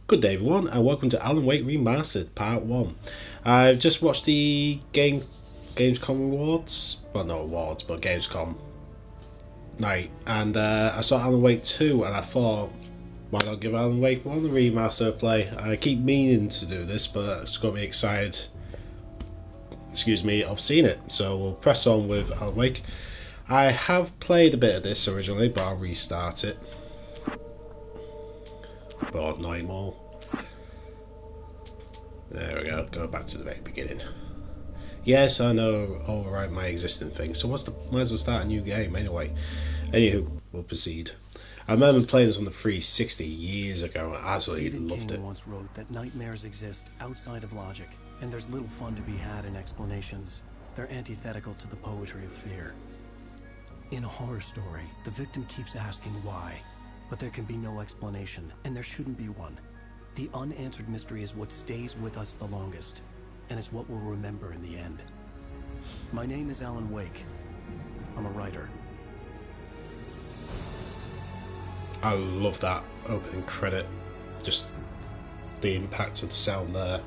Good day, everyone, and welcome to Alan Wake Remastered Part 1. I've just watched the Gamescom Awards. Well, not awards, but Gamescom night. And I saw Alan Wake 2, and I thought, why not give Alan Wake 1 a remaster play? I keep meaning to do this, but it's got me excited. Excuse me, I've seen it. So we'll press on with Alan Wake. I have played a bit of this originally, but I'll restart it. But not anymore. There we go, go back to the very beginning. Yes, I know, overwrite my existing thing, so might as well start a new game anyway. Anywho, we'll proceed. I remember playing this on the 360 years ago, and I absolutely loved it. Once wrote that nightmares exist outside of logic, and there's little fun to be had in explanations. They're antithetical to the poetry of fear. In a horror story, the victim keeps asking why, but there can be no explanation, and there shouldn't be one. The unanswered mystery is what stays with us the longest, and it's what we'll remember in the end. My name is Alan Wake. I'm a writer. I love that opening credit, just the impact of the sound there.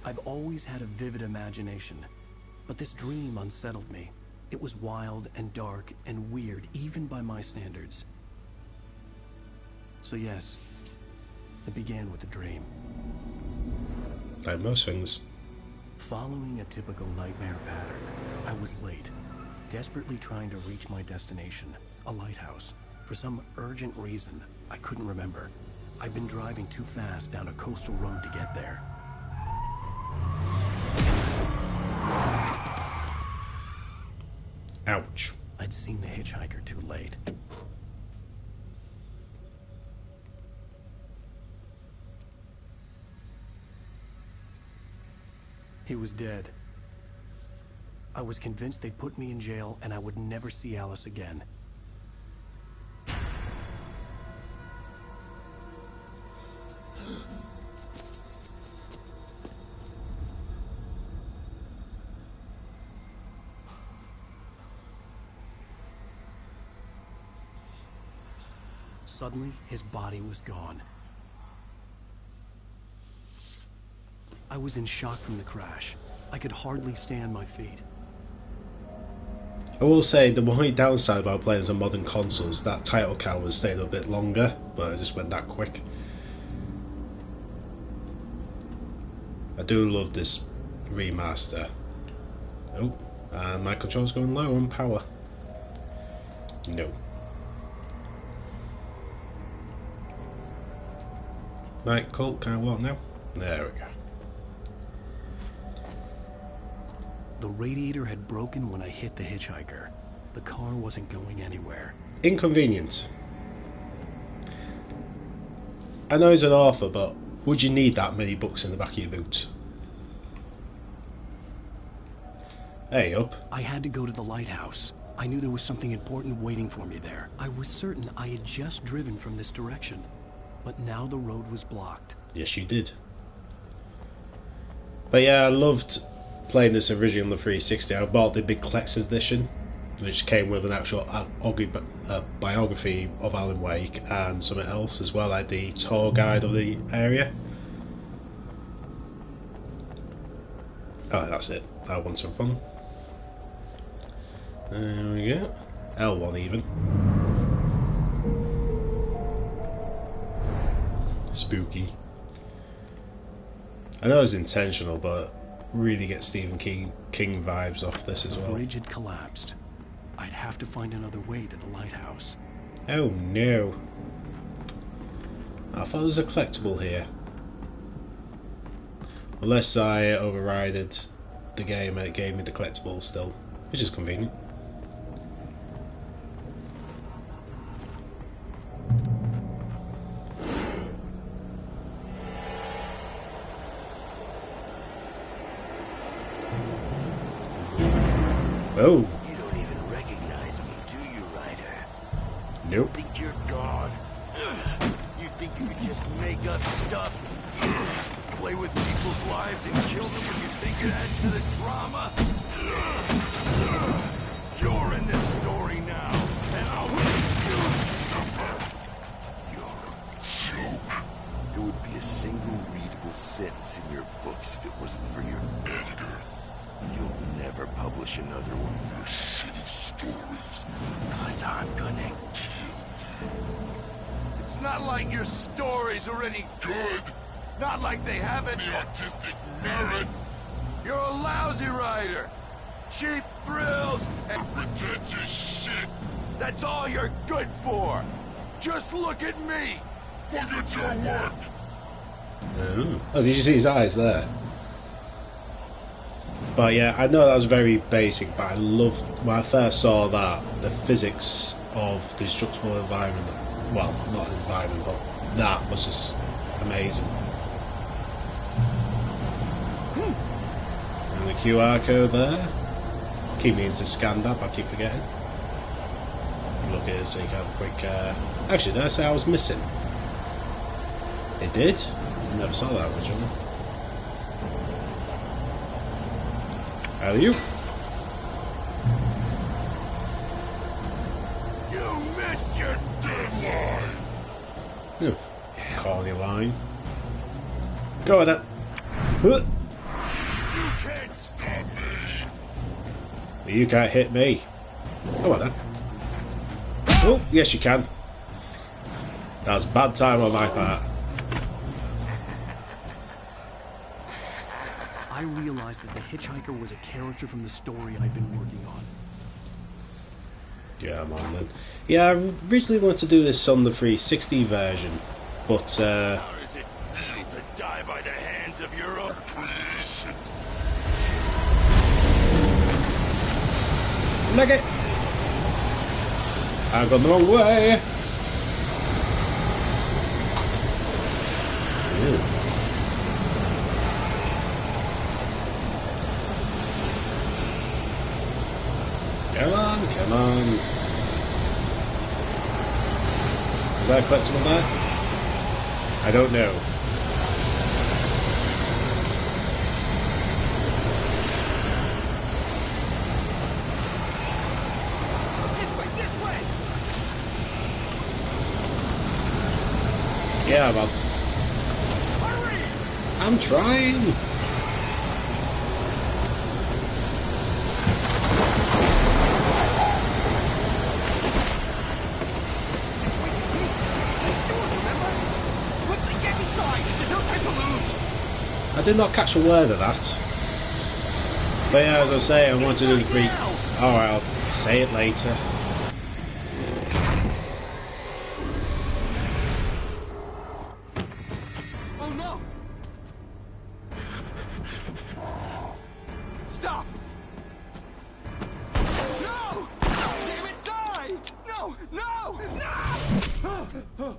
I've always had a vivid imagination, but this dream unsettled me. It was wild and dark and weird, even by my standards. So yes, it began with a dream. Like most things. Following a typical nightmare pattern, I was late, desperately trying to reach my destination, a lighthouse. For some urgent reason, I couldn't remember. I'd been driving too fast down a coastal road to get there. Ouch. I'd seen the hitchhiker too late. He was dead. I was convinced they'd put me in jail and I would never see Alice again. Suddenly, his body was gone. I was in shock from the crash. I could hardly stay on my feet. I will say the only downside about playing some modern consoles, that title card was staying a bit longer, but it just went that quick. I do love this remaster. Oh, and my control's going low on power. No. Right, cool, can I walk now? There we go. The radiator had broken when I hit the hitchhiker. The car wasn't going anywhere. Inconvenient. I know he's an author, but would you need that many books in the back of your boot? Hey, up. I had to go to the lighthouse. I knew there was something important waiting for me there. I was certain I had just driven from this direction, but now the road was blocked. Yes, you did. But yeah, I loved playing this originally on the 360. I bought the big collector's edition, which came with an actual biography of Alan Wake and something else as well, like the tour guide of the area. Oh, that's it. I want some fun. There we go. L1 even. Spooky. I know it's intentional, but really get Stephen King vibes off this as well. The bridge had collapsed. I'd have to find another way to the lighthouse. Oh no. I thought there was a collectible here. Unless I overrided the game and it gave me the collectible still, which is convenient. Oh. You don't even recognize me, do you, Ryder? Nope. Think you're God? You think you can just make up stuff? Play with people's lives and kill them when you think it adds to the drama? You're in this story now, and I'll make you suffer. You're single readable sentence in your books if it wasn't for your editor. You'll never publish another one of your shitty stories, 'cause I'm gonna kill you. It's not like your stories are any good. Not like they have any artistic merit. You're a lousy writer. Cheap thrills and pretentious shit. That's all you're good for. Just look at me. Look at your work. Oh, did you see his eyes there? But yeah, I know that was very basic, but I loved when I first saw that, the physics of the destructible environment. Well, not environment, but that was just amazing. And the QR code there. Keep meaning to scan that, but I keep forgetting. Look at it so you can have a quick. Actually, did I say I was missing? It did? I never saw that originally. How are you? You missed your deadline. Oh, call your line. Go with it. Huh. You can't stop me. You can't hit me. Go on then. Oh, yes you can. That was bad time on my part. I realized that the hitchhiker was a character from the story I'd been working on. Yeah, man. Then. Yeah, I originally wanted to do this on the 360 version, but How does it feel to die by the hands of your own creation? Nugget! I've gone the wrong way! Ooh. Come on, come on. Is that a collectible there? I don't know. This way! Yeah, but Hurry! I'm trying. I did not catch a word of that. But yeah, as I say, I want to do the free. Alright, I'll say it later. Oh no! Stop! No! Damn it, die! No! No! No!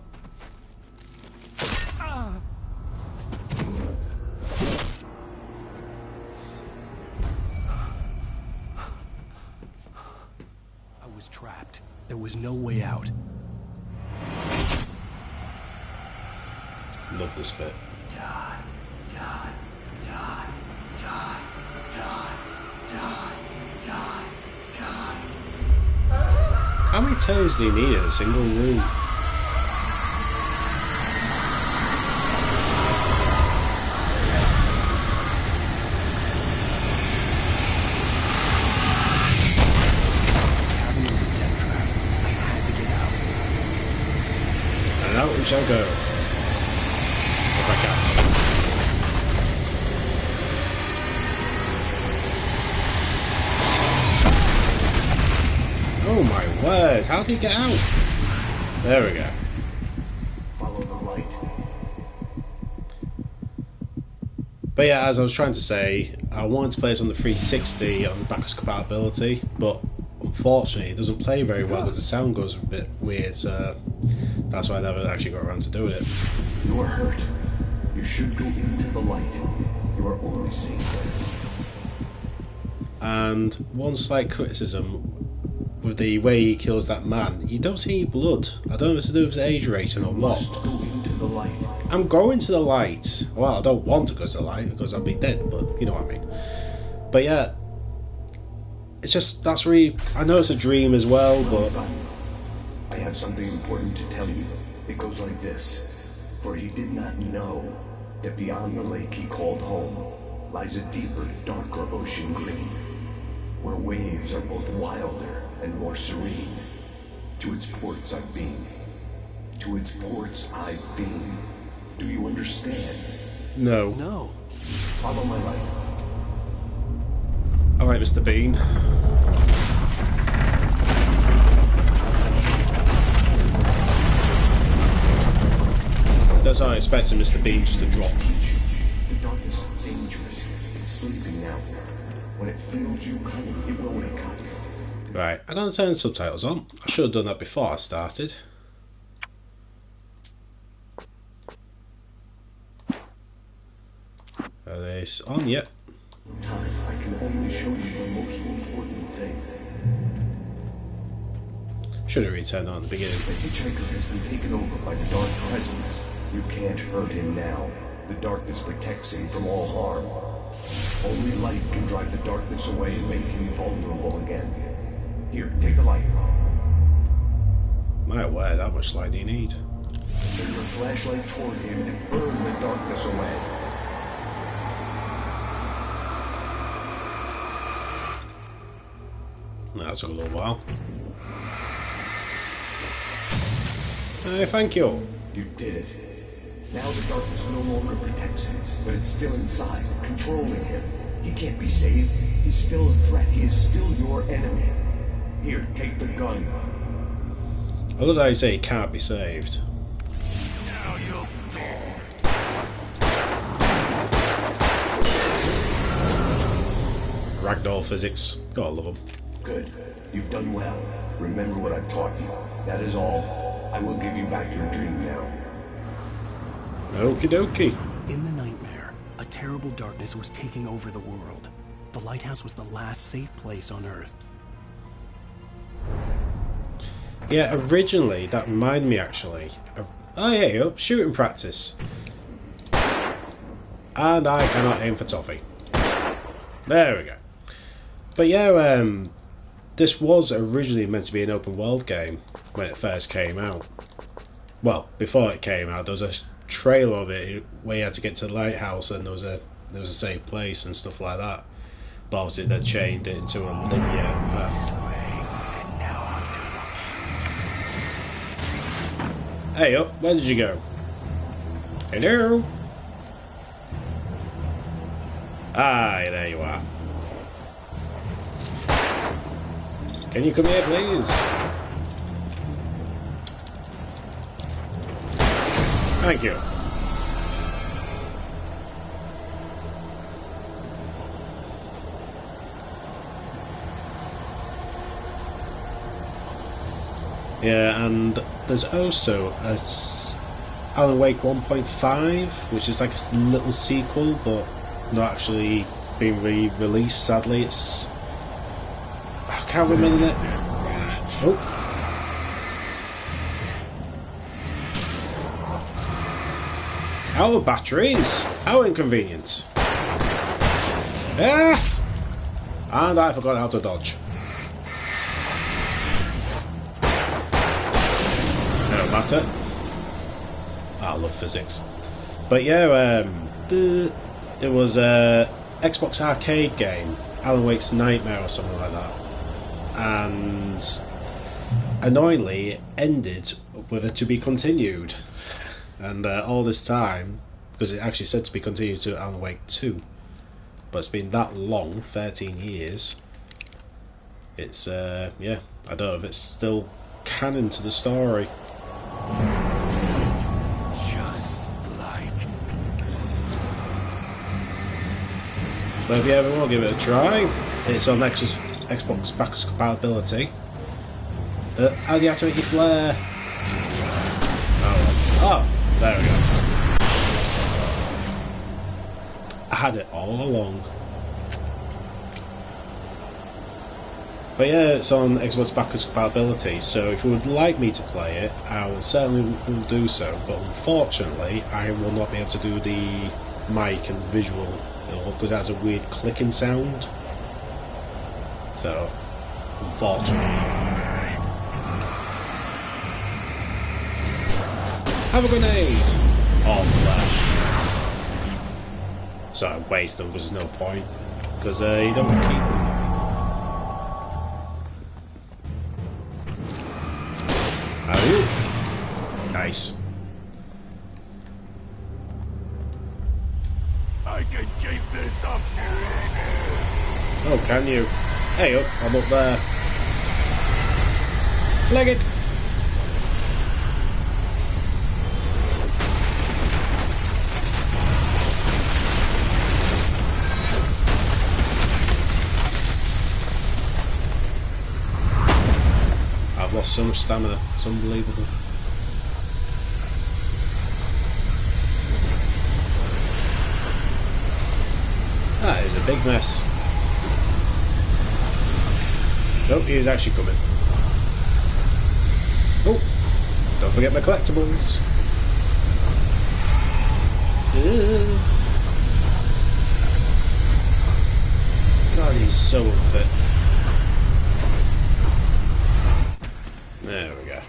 I was trapped. There was no way out. Love this bit. Die, die, die, die, die, die, die, die. How many turns do you need in a single room? Cabin was a death trap. I had to get out. And out we shall go. If I can. Oh my word, how did he get out? There we go. Follow the light. But yeah, as I was trying to say, I wanted to play this on the 360 on the backwards compatibility, but unfortunately it doesn't play very well because the sound goes a bit weird, so that's why I never actually got around to doing it. You are hurt. You should go into the light. You are only safe there. And one slight criticism with the way he kills that man, you don't see any blood. I don't know if it's to do with his age rating or what. Must go into the light. I'm going to the light. Well, I don't want to go to the light because I'll be dead, but you know what I mean. But yeah, it's just, that's really, I know it's a dream as well, but I have something important to tell you. It goes like this. For he did not know that beyond the lake he called home lies a deeper, darker ocean green, where waves are both wilder and more serene. To its ports I've been. To its ports I've been. Do you understand? No. No. Follow my light. Alright, Mr. Bean. That's how I expected Mr. Bean just to drop. The darkness is dangerous. It's sleeping now. When it feels you coming, it will wake up. Right, I'm going to turn the subtitles on. I should have done that before I started. Are they on? Yep. Time, I can only show you the most important thing. Should have returned on at the beginning. The hitchhiker has been taken over by the dark presence. You can't hurt him now. The darkness protects him from all harm. Only light can drive the darkness away and make him vulnerable again. Here, take the light. My word, how much light do you need? Turn your flashlight toward him and burn the darkness away. That took a little while. Thank you. You did it. Now the darkness no longer protects him, but it's still inside, controlling him. He can't be saved. He's still a threat. He is still your enemy. Here, take the gun. I love how you say he can't be saved. Now you'll die. Ragdoll physics. Gotta love them. Good. You've done well. Remember what I've taught you. That is all. I will give you back your dream now. Okie dokie. In the nightmare, a terrible darkness was taking over the world. The lighthouse was the last safe place on Earth. Yeah, originally that reminded me actually of, oh yeah, yep, shooting practice. And I cannot aim for toffee. There we go. But yeah, this was originally meant to be an open world game when it first came out. Well, before it came out, there was a trailer of it where you had to get to the lighthouse and there was a safe place and stuff like that. But obviously they changed it into a linear path. Hey up, where did you go? Hello? Aye, there you are. Can you come here, please? Thank you. Yeah, and there's also a Alan Wake 1.5, which is like a little sequel, but not actually being re-released, sadly. It's... I can't remember it. Oh. Our batteries! How inconvenient. Ah! And I forgot how to dodge. No matter. I love physics. But yeah, it was a Xbox arcade game, Alan Wake's Nightmare or something like that. And annoyingly, it ended with a to be continued. And all this time, because it actually said to be continued to Alan Wake 2, but it's been that long, 13 years. It's yeah, I don't know if it's still canon to the story. Just like. So if you ever want to give it a try, it's on Xbox backwards compatibility. How do you activate your flare? Oh, there we go. I had it all along. But yeah, it's on Xbox backwards compatibility, so if you would like me to play it, I will certainly will do so, but unfortunately I will not be able to do the mic and visual because it has a weird clicking sound. So, unfortunately. Have a grenade! all flesh. So I waste them because there's no point. Because you don't want to keep them. Oh, nice. I can keep this up forever. Oh, can you? Hey, up, I'm up there. Leg it. I've lost so much stamina. It's unbelievable. That is a big mess. Nope, he is actually coming. Oh, don't forget my collectibles. God, he's so unfit. There we go.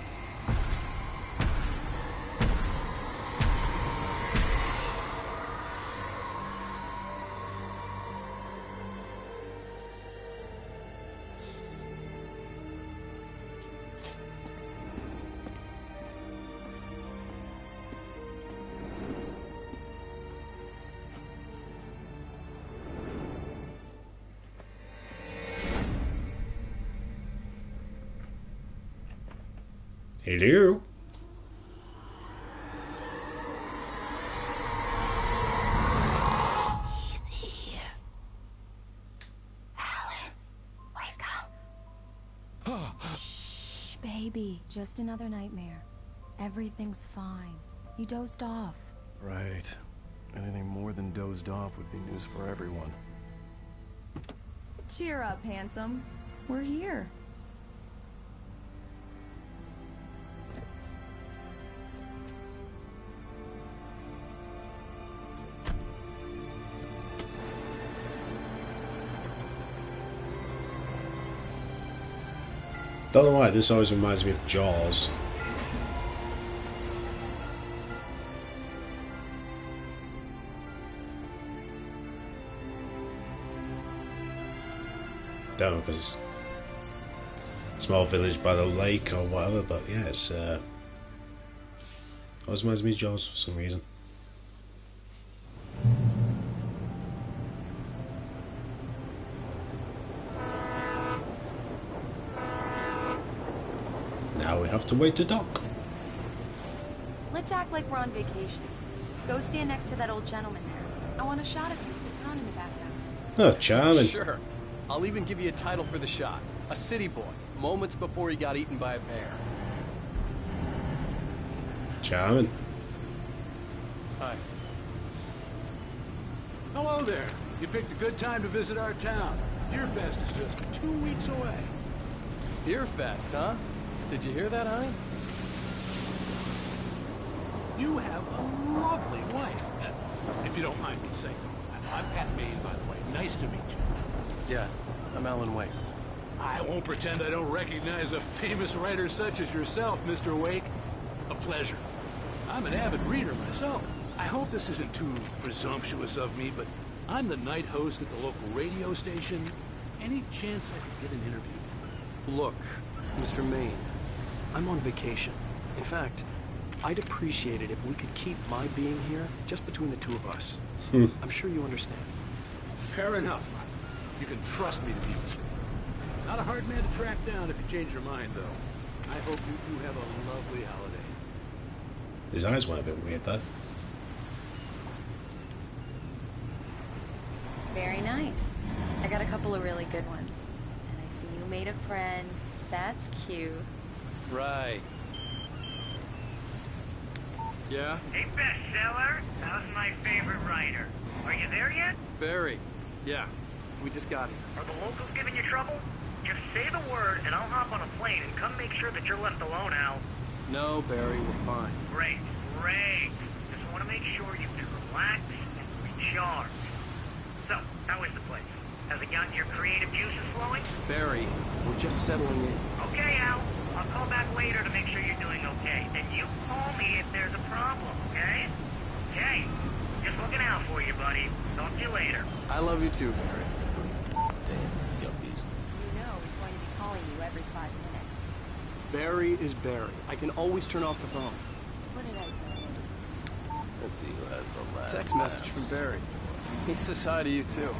Hello. He's here. Alan, wake up. Shh, baby. Just another nightmare. Everything's fine. You dozed off. Right. Anything more than dozed off would be news for everyone. Cheer up, handsome. We're here. Don't know why, this always reminds me of Jaws. Don't know, because it's a small village by the lake or whatever, but yeah, it's always reminds me of Jaws for some reason. Now we have to wait to dock. Let's act like we're on vacation. Go stand next to that old gentleman there. I want a shot of you with the town in the background. Oh, charming. Sure. I'll even give you a title for the shot. A city boy, moments before he got eaten by a bear. Charming. Hi. Hello there. You picked a good time to visit our town. Deerfest is just 2 weeks away. Deerfest, huh? Did you hear that, Hein? You have a lovely wife. If you don't mind me saying. I'm Pat Maine, by the way. Nice to meet you. Yeah, I'm Alan Wake. I won't pretend I don't recognize a famous writer such as yourself, Mr. Wake. A pleasure. I'm an avid reader myself. I hope this isn't too presumptuous of me, but I'm the night host at the local radio station. Any chance I could get an interview? Look, Mr. Maine, I'm on vacation. In fact, I'd appreciate it if we could keep my being here just between the two of us. I'm sure you understand. Fair enough. You can trust me to be discreet. Not a hard man to track down if you change your mind, though. I hope you two have a lovely holiday. His eyes went a bit weird though. Very nice. I got a couple of really good ones. And I see you made a friend. That's cute. Right. Yeah? Hey, bestseller. How's my favorite writer? Are you there yet? Barry. Yeah. We just got here. Are the locals giving you trouble? Just say the word, and I'll hop on a plane and come make sure that you're left alone, Al. No, Barry, we're fine. Great, great. Just want to make sure you can relax and recharge. So, how is the place? Has it gotten your creative juices flowing? Barry, we're just settling in. Okay, Al. I'll call back later to make sure you're doing okay. Then you call me if there's a problem, okay? I love you too, Barry. Damn, yuppies. You know he's going to be calling you every 5 minutes. Barry is Barry. I can always turn off the phone. What did I tell you? Let's see who has the last Text message from Barry. He says hi to you too.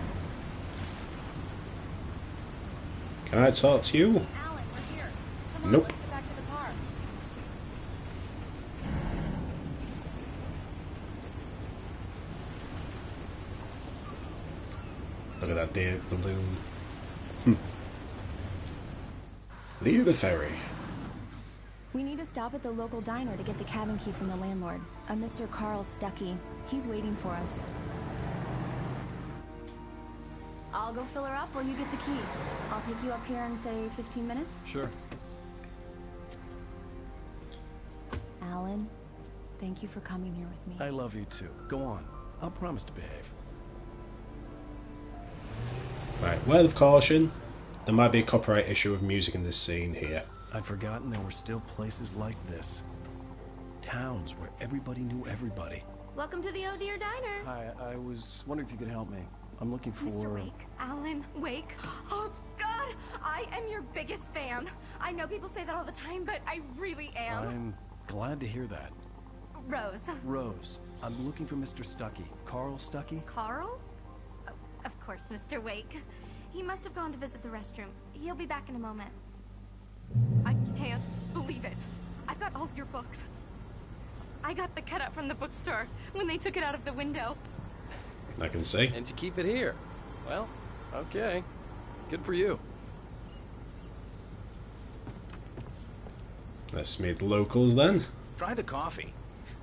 Can I talk to you? Alan, we're here. Come on, Nope. let's get back to the car. Look at that dear balloon. Leave the ferry. We need to stop at the local diner to get the cabin key from the landlord, a Mr. Carl Stuckey. He's waiting for us. I'll go fill her up while you get the key. I'll pick you up here in, say, 15 minutes? Sure. Alan, thank you for coming here with me. I love you too. Go on. I'll promise to behave. Right, word of caution. There might be a copyright issue with music in this scene here. I'd forgotten there were still places like this. Towns where everybody knew everybody. Welcome to the Oh Dear Diner. Hi, I was wondering if you could help me. I'm looking for... Mr. Wake. Alan Wake. Oh, God! I am your biggest fan. I know people say that all the time, but I really am. I'm glad to hear that. Rose. Rose, I'm looking for Mr. Stuckey. Carl Stuckey? Carl? Oh, of course, Mr. Wake. He must have gone to visit the restroom. He'll be back in a moment. I can't believe it. I've got all your books. I got the cutout from the bookstore when they took it out of the window. I can see. And you keep it here. Well, okay. Good for you. Let's meet the locals then. Try the coffee.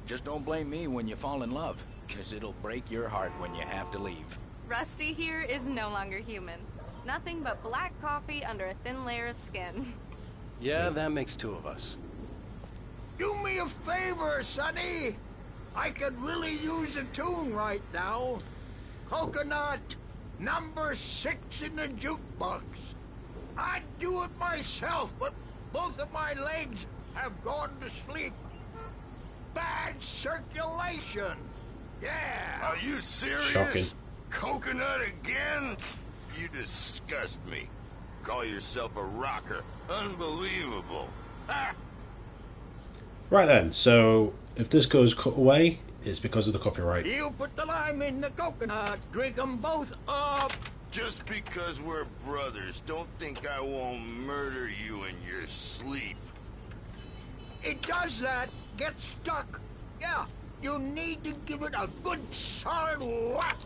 Just don't blame me when you fall in love, because it'll break your heart when you have to leave. Rusty here is no longer human. Nothing but black coffee under a thin layer of skin. Yeah, that makes two of us. Do me a favor, Sonny. I could really use a tune right now. Coconut, number 6 in the jukebox. I'd do it myself, but both of my legs have gone to sleep. Bad circulation. Yeah. Are you serious? Shocking. Coconut again? You disgust me. Call yourself a rocker. Unbelievable. Ah! Right then, so if this goes cut away, it's because of the copyright. You put the lime in the coconut. Drink them both up. Just because we're brothers, don't think I won't murder you in your sleep. It does that. Get stuck. Yeah, you need to give it a good solid whack.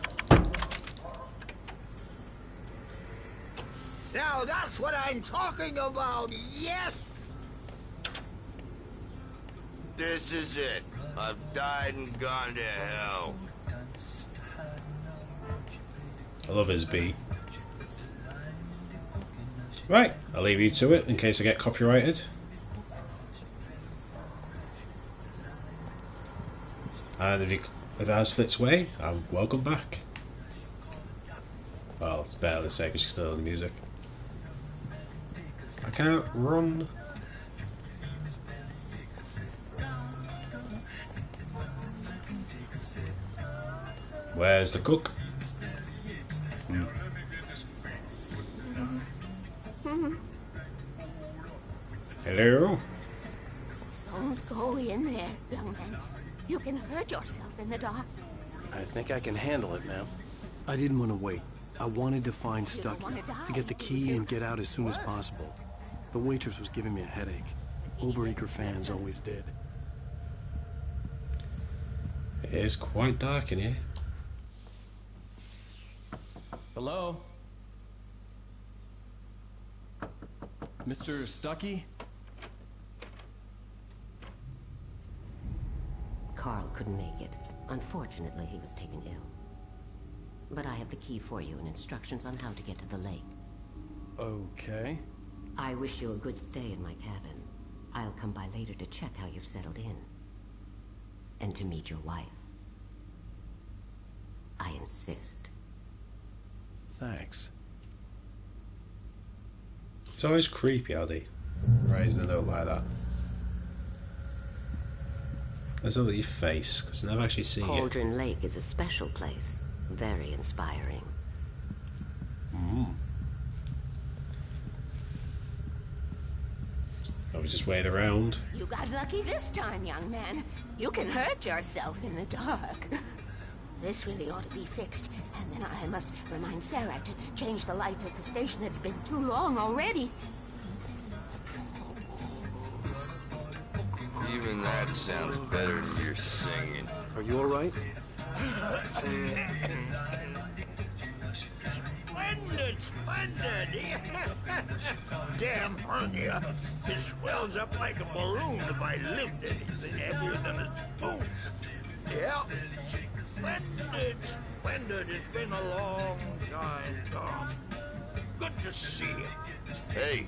Now that's what I'm talking about, yes! This is it. I've died and gone to hell. I love his beat. Right, I'll leave you to it in case I get copyrighted. And if it has fits way, welcome back. Well, it's better to say because you're still in the music. I can't run. Where's the cook? Hello? Don't go in there, young man. You can hurt yourself in the dark. I think I can handle it now. I didn't want to wait. I wanted to find You don't Stuckey, wanna die, to get the do key you? and get out as soon as possible. The waitress was giving me a headache. Overeager fans always did. It is quite dark in here. Hello? Mr. Stuckey? Carl couldn't make it. Unfortunately, he was taken ill. But I have the key for you and instructions on how to get to the lake. Okay. I wish you a good stay in my cabin. I'll come by later to check how you've settled in. And to meet your wife. I insist. Thanks. It's always creepy how they raise the note like that. Let's look at your face, because I never actually see it. Cauldron Lake is a special place. Very inspiring. I was just waiting around. You got lucky this time, young man. You can hurt yourself in the dark. This really ought to be fixed. And then I must remind Sarah to change the lights at the station. It's been too long already. Even that sounds better than your singing. Are you all right? Splendid, splendid! Damn hernia. It swells up like a balloon if I lift anything heavier than a spoon. Yeah, splendid, splendid. It's been a long time, Tom. Good to see you. Hey,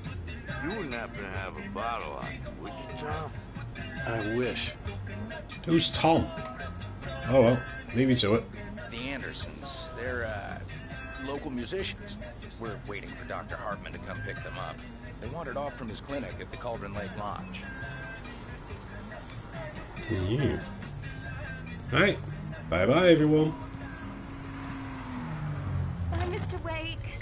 you wouldn't happen to have a bottle on you, would you, Tom? I wish. Who's Tom? Oh well, leave me to it. The Andersons. They're, local musicians. We're waiting for Dr. Hartman to come pick them up. They wandered off from his clinic at the Cauldron Lake Lodge. Right. Bye-bye, everyone. Bye, Mr. Wake.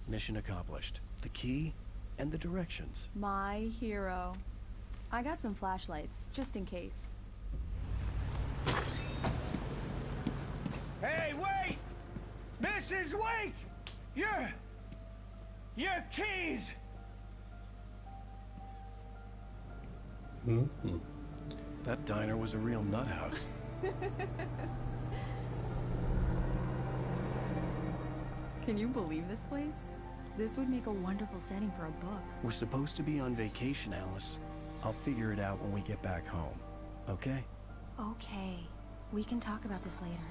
Mission accomplished. The key and the directions. My hero. I got some flashlights, just in case. Hey, wait! Mrs. Wake! Your keys! That diner was a real nut house. Can you believe this place? This would make a wonderful setting for a book. We're supposed to be on vacation, Alice. I'll figure it out when we get back home. Okay? Okay. We can talk about this later.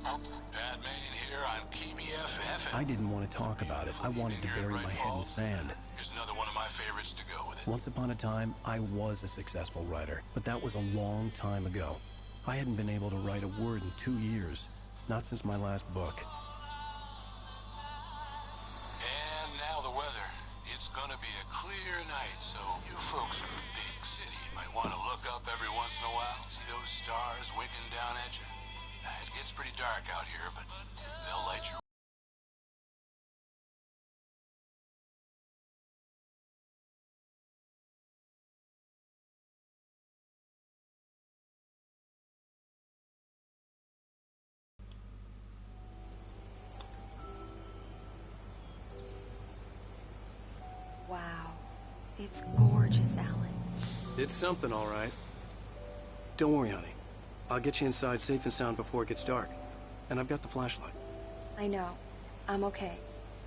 Batman here on KBFF. I didn't want to talk about it. I wanted to bury my head in sand. Here's another one of my favorites to go with it. Once upon a time, I was a successful writer, but that was a long time ago. I hadn't been able to write a word in 2 years. Not since my last book. And now the weather. It's gonna be a clear night, so you folks in the big city might want to look up every once in a while. See those stars winking down at you? It gets pretty dark out here, but they'll light your... Wow. It's gorgeous, Alan. It's something, all right. Don't worry, honey. I'll get you inside safe and sound before it gets dark. And I've got the flashlight. I know. I'm okay.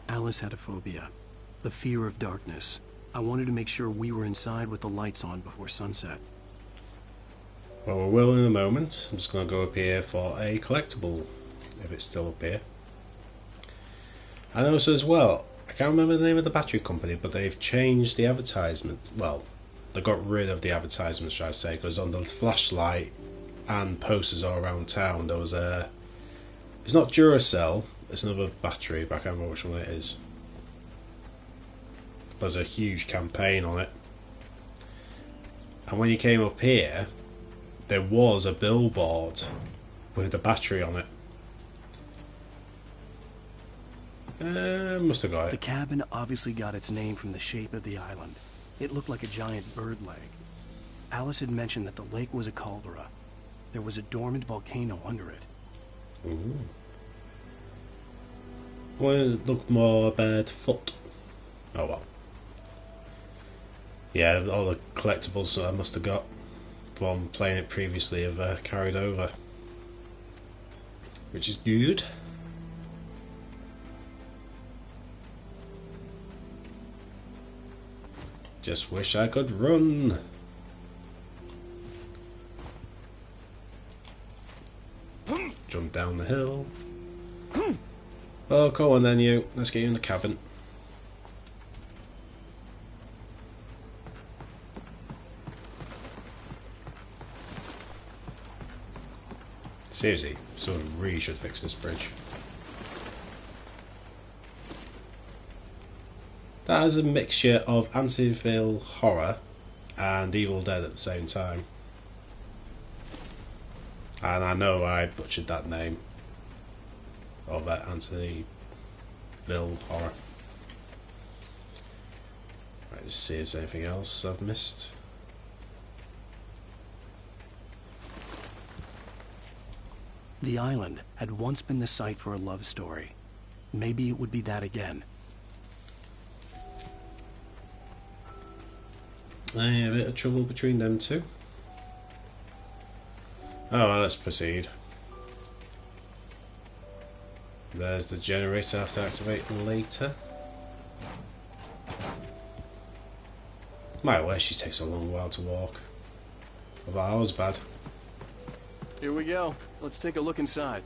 Alice had a phobia. The fear of darkness. I wanted to make sure we were inside with the lights on before sunset. Well, we will in a moment. I'm just going to go up here for a collectible, if it's still up here. And also as well, I can't remember the name of the battery company, but they've changed the advertisement. Well, they got rid of the advertisement, should I say, because on the flashlight and posters all around town there was a... It's not Duracell, it's another battery, but I can't remember which one it is. There's a huge campaign on it. And when you came up here, there was a billboard with the battery on it. Must have got it. The cabin obviously got its name from the shape of the island. It looked like a giant bird leg. Alice had mentioned that the lake was a caldera. There was a dormant volcano under it. Ooh. Well, it looked more about foot. Oh well. Yeah, all the collectibles that I must have got from playing it previously have carried over, which is good. Just wish I could run. Jump down the hill. Oh, go on then, you. Let's get you in the cabin. Seriously, someone really should fix this bridge. That is a mixture of Amityville horror and Evil Dead at the same time. And I know I butchered that name of Anthony Ville Horror. Right, just see if there's anything else I've missed. The island had once been the site for a love story. Maybe it would be that again. A bit of trouble between them two. Oh, well, let's proceed. There's the generator I have to activate later. My way, she takes a long while to walk. Although I was bad. Here we go. Let's take a look inside.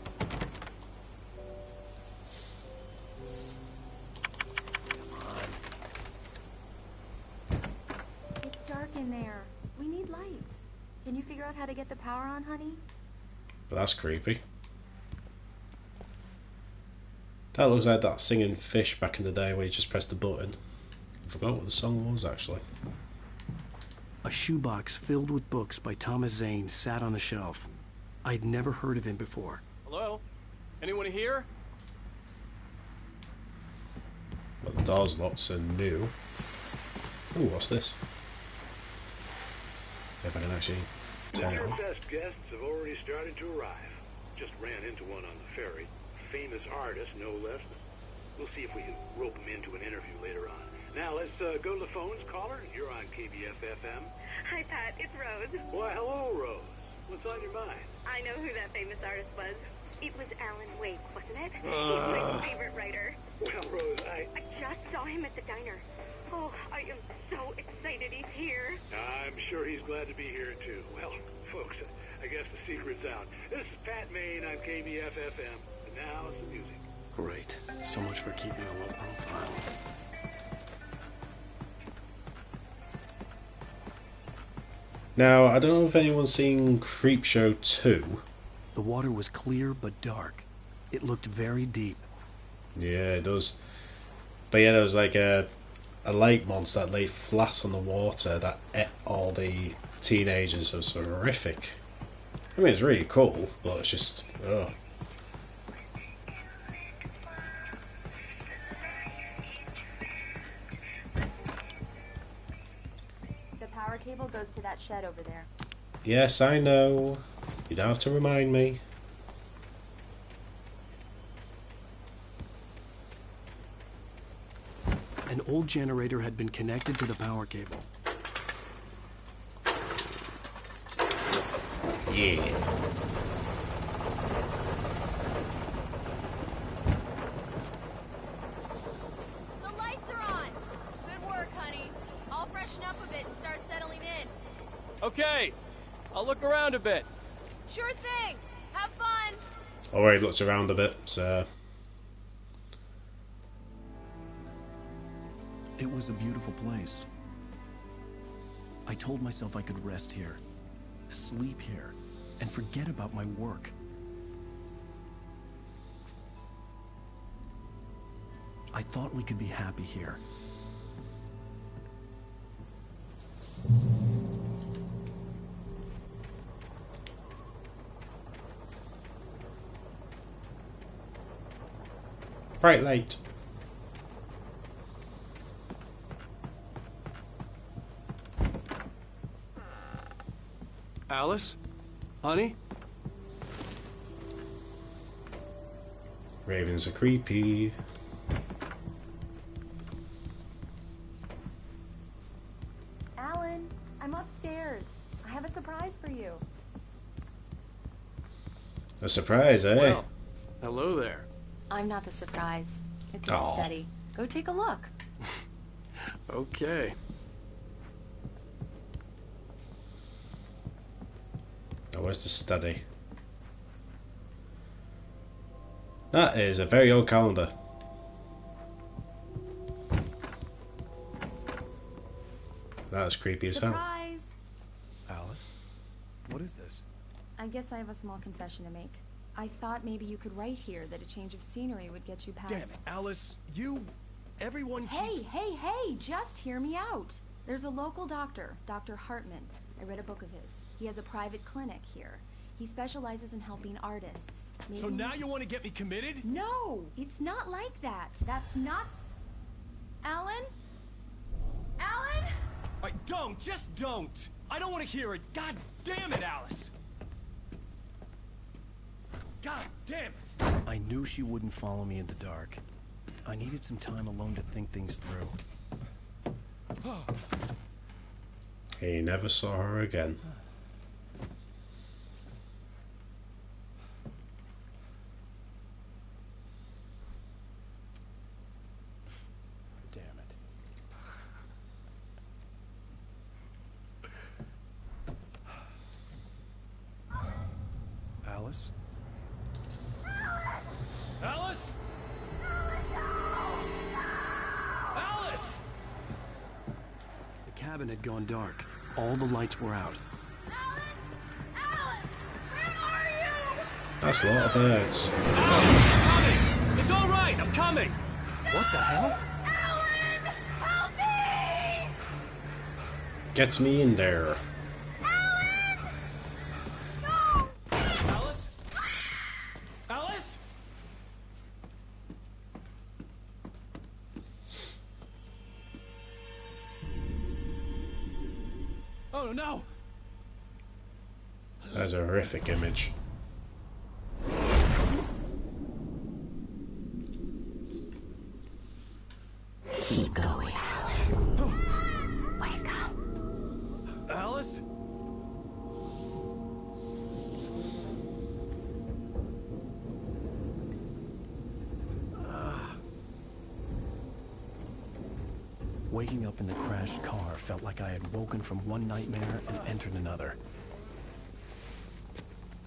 It's dark in there. We need lights. Can you figure out how to get the power on, honey? But that's creepy. That looks like that singing fish back in the day where you just press the button. I forgot what the song was actually. A shoebox filled with books by Thomas Zane sat on the shelf. I'd never heard of him before. Hello? Anyone here? Well, the door's locked, so new. Ooh, what's this? If I can actually turn it on. Winterfest guests have already started to arrive. Just ran into one on the ferry. Famous artist, no less. We'll see if we can rope him into an interview later on. Now let's go to the phones. Caller, you're on KBF-FM. Hi, Pat. It's Rose. Why, hello, Rose. What's on your mind? I know who that famous artist was. It was Alan Wake, wasn't it? He's my favorite writer. Well, Rose, I just saw him at the diner. Oh, I am so excited he's here. I'm sure he's glad to be here, too. Well, folks, I guess the secret's out. This is Pat Maine on KBF-FM. And now some music. Great. So much for keeping a low profile. Now, I don't know if anyone's seen Creepshow 2. The water was clear but dark. It looked very deep. Yeah, it does. But yeah, there was like a lake monster that lay flat on the water that ate all the teenagers. It was horrific. I mean, it's really cool, but it's just... oh. Power cable goes to that shed over there. Yes, I know. You don't have to remind me. An old generator had been connected to the power cable. Yeah. The lights are on. Good work, honey. I'll freshen up a bit and start settling in. Okay. I'll look around a bit. Sure thing. Have fun. Already looked around a bit, so... It was a beautiful place. I told myself I could rest here, sleep here, and forget about my work. I thought we could be happy here. Bright light. Alice? Honey? Ravens are creepy. Alan, I'm upstairs. I have a surprise for you. A surprise, eh? Well, hello there. I'm not the surprise. It's in the Aw. study. Go take a look. Okay. Oh, where's the study? That is a very old calendar. That's creepy as hell. Surprise! Alice? What is this? I guess I have a small confession to make. I thought maybe you could write here that a change of scenery would get you past... Damn it, Alice. Everyone Hey, just hear me out. There's a local doctor, Dr. Hartman. I read a book of his. He has a private clinic here. He specializes in helping artists. Maybe... So now you want to get me committed? No, it's not like that. That's not... Alan? Alan? Just don't! I don't want to hear it. God damn it, Alice! God damn it! I knew she wouldn't follow me in the dark. I needed some time alone to think things through. He never saw her again. Damn it. Alice? Alice? Alice! The cabin had gone dark. All the lights were out. That's a lot of birds. Alice, I'm coming! It's all right, I'm coming! What the hell? Alan! Help me! Gets me in there. Alice? Alice? Oh no! That's a horrific image. Keep going, Alan. Wake up. Alice? Waking up in the crashed car felt like I had woken from one nightmare and entered another.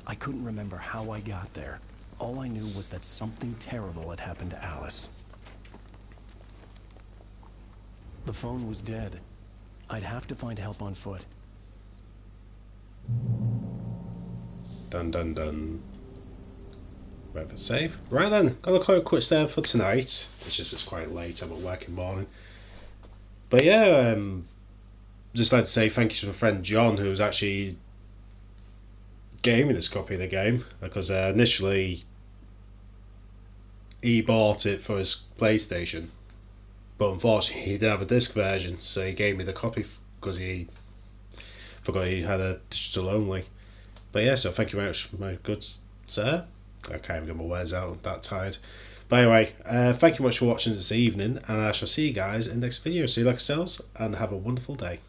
I couldn't remember how I got there. All I knew was that something terrible had happened to Alice. The phone was dead. I'd have to find help on foot. Dun dun dun. Right for save. Right then, gotta call it quits there for tonight. It's quite late, I'm at work in the morning. But yeah, just like to say thank you to my friend John, who's actually gave me this copy of the game, because initially he bought it for his PlayStation, but unfortunately he didn't have a disc version, so he gave me the copy because he forgot he had a digital only. But yeah, so thank you very much, my good sir. I can't even get my words out, I'm that tired. But anyway, thank you much for watching this evening, and I shall see you guys in the next video. See you like yourselves, and have a wonderful day.